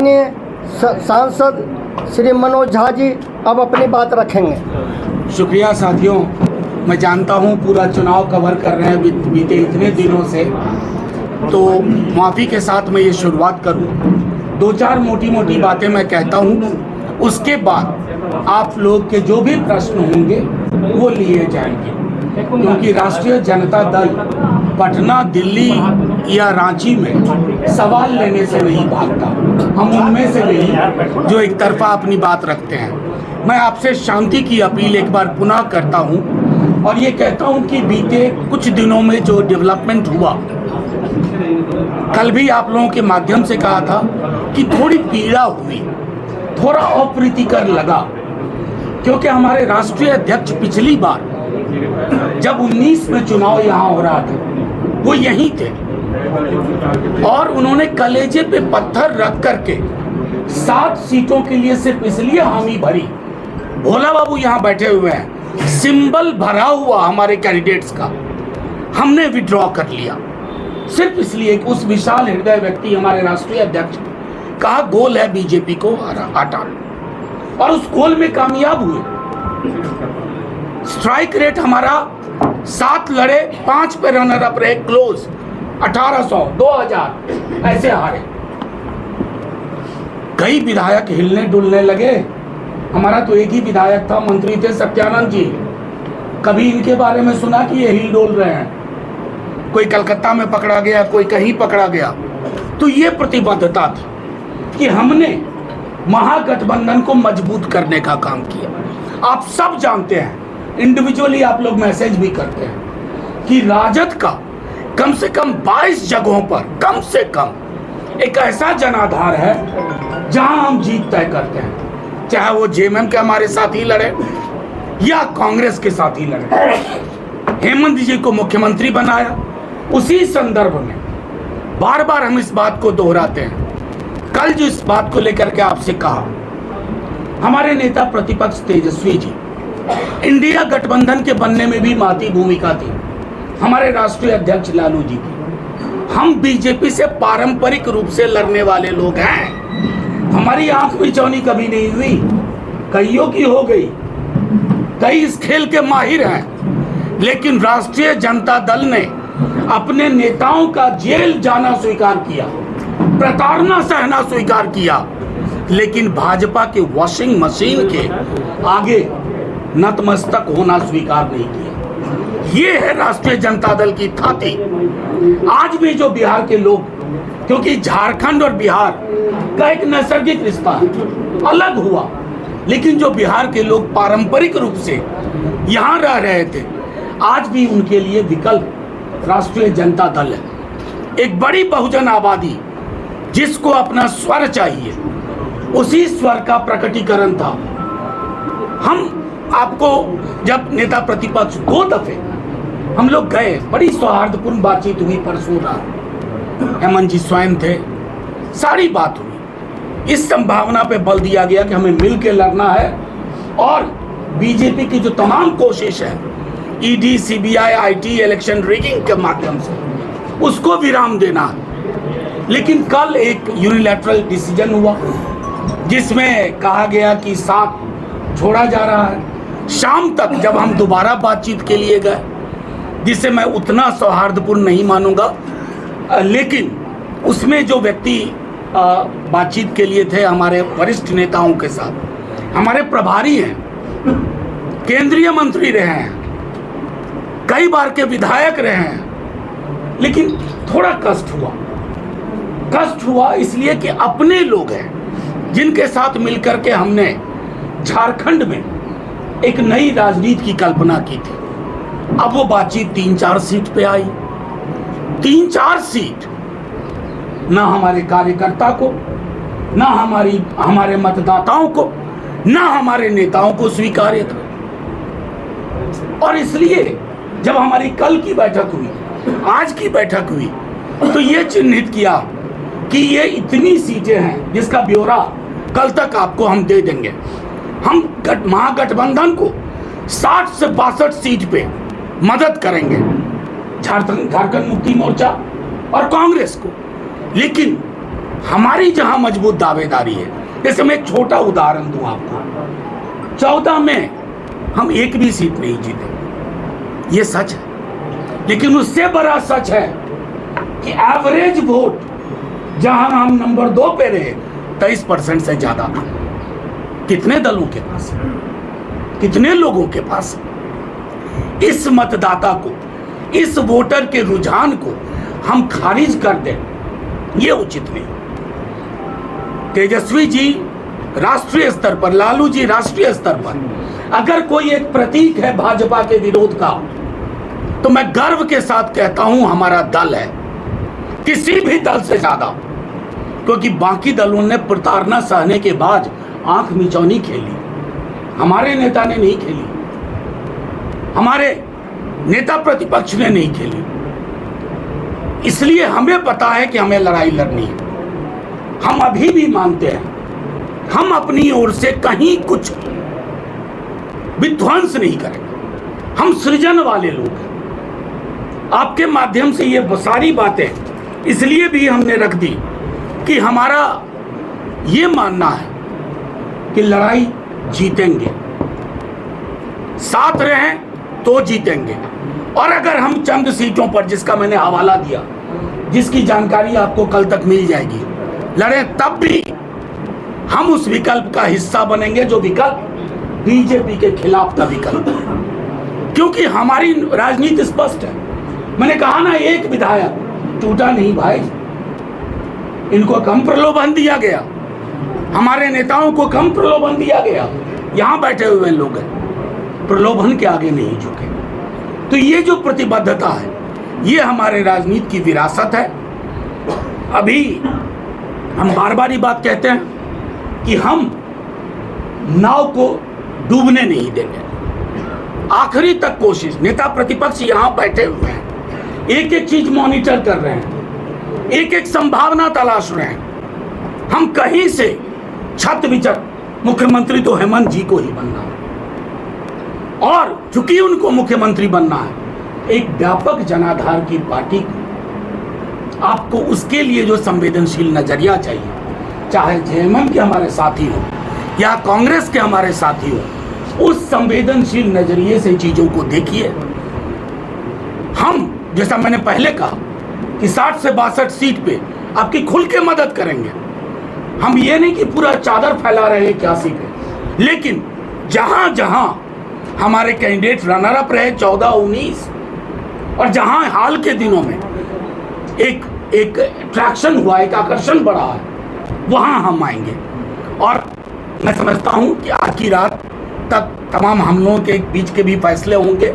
सांसद श्री मनोज झा जी अब अपनी बात रखेंगे। शुक्रिया साथियों, मैं जानता हूं पूरा चुनाव कवर कर रहे हैं बीते इतने दिनों से, तो माफ़ी के साथ मैं ये शुरुआत करूं। दो चार मोटी मोटी बातें मैं कहता हूं, उसके बाद आप लोग के जो भी प्रश्न होंगे वो लिए जाएंगे, क्योंकि राष्ट्रीय जनता दल पटना, दिल्ली या रांची में सवाल लेने से नहीं भागता। हम उनमें से नहीं जो एक तरफा अपनी बात रखते हैं। मैं आपसे शांति की अपील एक बार पुनः करता हूं और ये कहता हूं कि बीते कुछ दिनों में जो डेवलपमेंट हुआ, कल भी आप लोगों के माध्यम से कहा था कि थोड़ी पीड़ा हुई, थोड़ा अप्रीतिकर लगा, क्योंकि हमारे राष्ट्रीय अध्यक्ष पिछली बार जब 19 में चुनाव यहाँ हो रहा था वो यहीं थे और उन्होंने कलेजे पे पत्थर रख करके 7 सीटों के लिए सिर्फ इसलिए हामी भरी। भोला बाबू यहाँ बैठे हुए हैं, सिंबल भरा हुआ हमारे कैंडिडेट्स का हमने विड्रॉ कर लिया सिर्फ इसलिए कि उस विशाल हृदय व्यक्ति हमारे राष्ट्रीय अध्यक्ष का गोल है बीजेपी को हटाना, और उस गोल में कामयाब हुए। स्ट्राइक रेट हमारा 7 लड़े 5 पे रनर अप रहे, क्लोज 1800 2000 ऐसे हारे। कई विधायक हिलने डुलने लगे। हमारा तो एक ही विधायक था, मंत्री थे सत्यानंद जी। कभी इनके बारे में सुना कि ये हिल डोल रहे हैं? कोई कलकत्ता में पकड़ा गया, कोई कहीं पकड़ा गया। तो ये प्रतिबद्धता थी कि हमने महागठबंधन को मजबूत करने का काम किया। आप सब जानते हैं, इंडिविजुअली आप लोग मैसेज भी करते हैं कि राजद का कम से कम 22 जगहों पर कम से कम एक ऐसा जनाधार है जहां हम जीत तय करते हैं, चाहे वो जेएमएम के हमारे साथ ही लड़े या कांग्रेस के साथ ही लड़े। हेमंत जी को मुख्यमंत्री बनाया, उसी संदर्भ में बार बार हम इस बात को दोहराते हैं। कल जो इस बात को लेकर के आपसे कहा, हमारे नेता प्रतिपक्ष तेजस्वी जी, इंडिया गठबंधन के बनने में भी महती भूमिका थी हमारे राष्ट्रीय अध्यक्ष लालू जी की। हम बीजेपी से पारंपरिक रूप से लड़ने वाले लोग हैं। हमारी आंख में चौनी कभी नहीं हुई, कईयों की हो गई, कई इस खेल के माहिर हैं, लेकिन राष्ट्रीय जनता दल ने अपने नेताओं का जेल जाना स्वीकार किया, प्रताड़ना सहना स्वीकार किया, लेकिन भाजपा के वॉशिंग मशीन के आगे नतमस्तक होना स्वीकार नहीं किया। ये है राष्ट्रीय जनता दल की थाती। आज भी जो बिहार के लोग, क्योंकि झारखंड और बिहार का एक नैसर्गिक रिश्ता अलग हुआ, लेकिन जो बिहार के लोग पारंपरिक रूप से यहाँ रह रहे थे, आज भी उनके लिए विकल्प राष्ट्रीय जनता दल है। एक बड़ी बहुजन आबादी जिसको अपना स्वर चाहिए, उसी स्वर का प्रकटीकरण था। हम आपको जब नेता प्रतिपक्ष 2 दफे हम लोग गए, बड़ी सौहार्दपूर्ण बातचीत हुई परसों रात, हेमंत जी स्वयं थे, सारी बात हुई। इस संभावना पे बल दिया गया कि हमें मिल के लड़ना है और बीजेपी की जो तमाम कोशिश है ED, CBI, IT, election rigging के माध्यम से, उसको विराम देना है। लेकिन कल एक यूनिलैटरल डिसीजन हुआ जिसमें कहा गया कि साथ छोड़ा जा रहा है। शाम तक जब हम दोबारा बातचीत के लिए गए, जिसे मैं उतना सौहार्दपूर्ण नहीं मानूंगा, लेकिन उसमें जो व्यक्ति बातचीत के लिए थे हमारे वरिष्ठ नेताओं के साथ, हमारे प्रभारी हैं, केंद्रीय मंत्री रहे हैं, कई बार के विधायक रहे हैं, लेकिन थोड़ा कष्ट हुआ इसलिए कि अपने लोग हैं जिनके साथ मिलकर के हमने झारखंड में एक नई राजनीति की कल्पना की थी। अब वो बातचीत 3-4 सीट पे आई। 3-4 सीट ना हमारे कार्यकर्ता को, ना हमारे मतदाताओं को, ना हमारे नेताओं को स्वीकार्य था। और इसलिए जब हमारी कल की बैठक हुई, आज की बैठक हुई, तो ये चिन्हित किया कि ये इतनी सीटें हैं जिसका ब्यौरा कल तक आपको हम दे देंगे। हम महागठबंधन को 60 से 62 सीट पे मदद करेंगे, झारखंड मुक्ति मोर्चा और कांग्रेस को, लेकिन हमारी जहां मजबूत दावेदारी है, जैसे मैं एक छोटा उदाहरण दूं आपको, 14 में हम एक भी सीट नहीं जीते, ये सच है। लेकिन उससे बड़ा सच है कि एवरेज वोट जहां हम नंबर 2 पे रहे 23% से ज्यादा था। कितने दलों के पास, कितने लोगों के पास? इस मतदाता को, इस वोटर के रुझान को हम खारिज कर दें, ये उचित नहीं। तेजस्वी जी राष्ट्रीय स्तर पर, लालू जी राष्ट्रीय स्तर पर, अगर कोई एक प्रतीक है भाजपा के विरोध का, तो मैं गर्व के साथ कहता हूं हमारा दल है, किसी भी दल से ज्यादा। क्योंकि बाकी दलों ने प्रताड़ना सहने के बाद आंख मिचौनी खेली, हमारे नेता ने नहीं खेली, हमारे नेता प्रतिपक्ष ने नहीं खेली। इसलिए हमें पता है कि हमें लड़ाई लड़नी है। हम अभी भी मानते हैं हम अपनी ओर से कहीं कुछ विध्वंस नहीं करेंगे, हम सृजन वाले लोग हैं। आपके माध्यम से ये सारी बातें इसलिए भी हमने रख दी कि हमारा ये मानना है कि लड़ाई जीतेंगे, साथ रहें तो जीतेंगे। और अगर हम चंद सीटों पर, जिसका मैंने हवाला दिया, जिसकी जानकारी आपको कल तक मिल जाएगी, लड़ें, तब भी हम उस विकल्प का हिस्सा बनेंगे जो विकल्प बीजेपी के खिलाफ का विकल्प है। क्योंकि हमारी राजनीति स्पष्ट है। मैंने कहा ना, एक विधायक टूटा नहीं भाई, इनको कम प्रलोभन दिया गया, हमारे नेताओं को कम प्रलोभन दिया गया। यहां बैठे हुए लोग हैं, प्रलोभन के आगे नहीं झुके। तो ये जो प्रतिबद्धता है, ये हमारे राजनीति की विरासत है। अभी हम बार बार ये बात कहते हैं कि हम नाव को डूबने नहीं देंगे, आखिरी तक कोशिश। नेता प्रतिपक्ष यहां बैठे हुए हैं, एक एक चीज मॉनिटर कर रहे हैं, एक एक संभावना तलाश रहे हैं। हम कहीं से छत विचक, मुख्यमंत्री तो हेमंत जी को ही बनना है, और चूंकि उनको मुख्यमंत्री बनना है, एक व्यापक जनाधार की पार्टी को, आपको उसके लिए जो संवेदनशील नजरिया चाहिए, चाहे जेएमएम के हमारे साथी हो या कांग्रेस के हमारे साथी हो, उस संवेदनशील नजरिए से चीजों को देखिए। हम, जैसा मैंने पहले कहा, कि 60 से 62 सीट पे आपकी खुल के मदद करेंगे। हम ये नहीं कि पूरा चादर फैला रहे हैं 81 पे, लेकिन जहां जहां हमारे कैंडिडेट रनर अप रहे 14, 19, और जहां हाल के दिनों में एक अट्रैक्शन हुआ, एक आकर्षण बढ़ा है, वहां हम आएंगे। और मैं समझता हूं कि आज की रात तक तमाम हम लोगों के बीच के भी फैसले होंगे।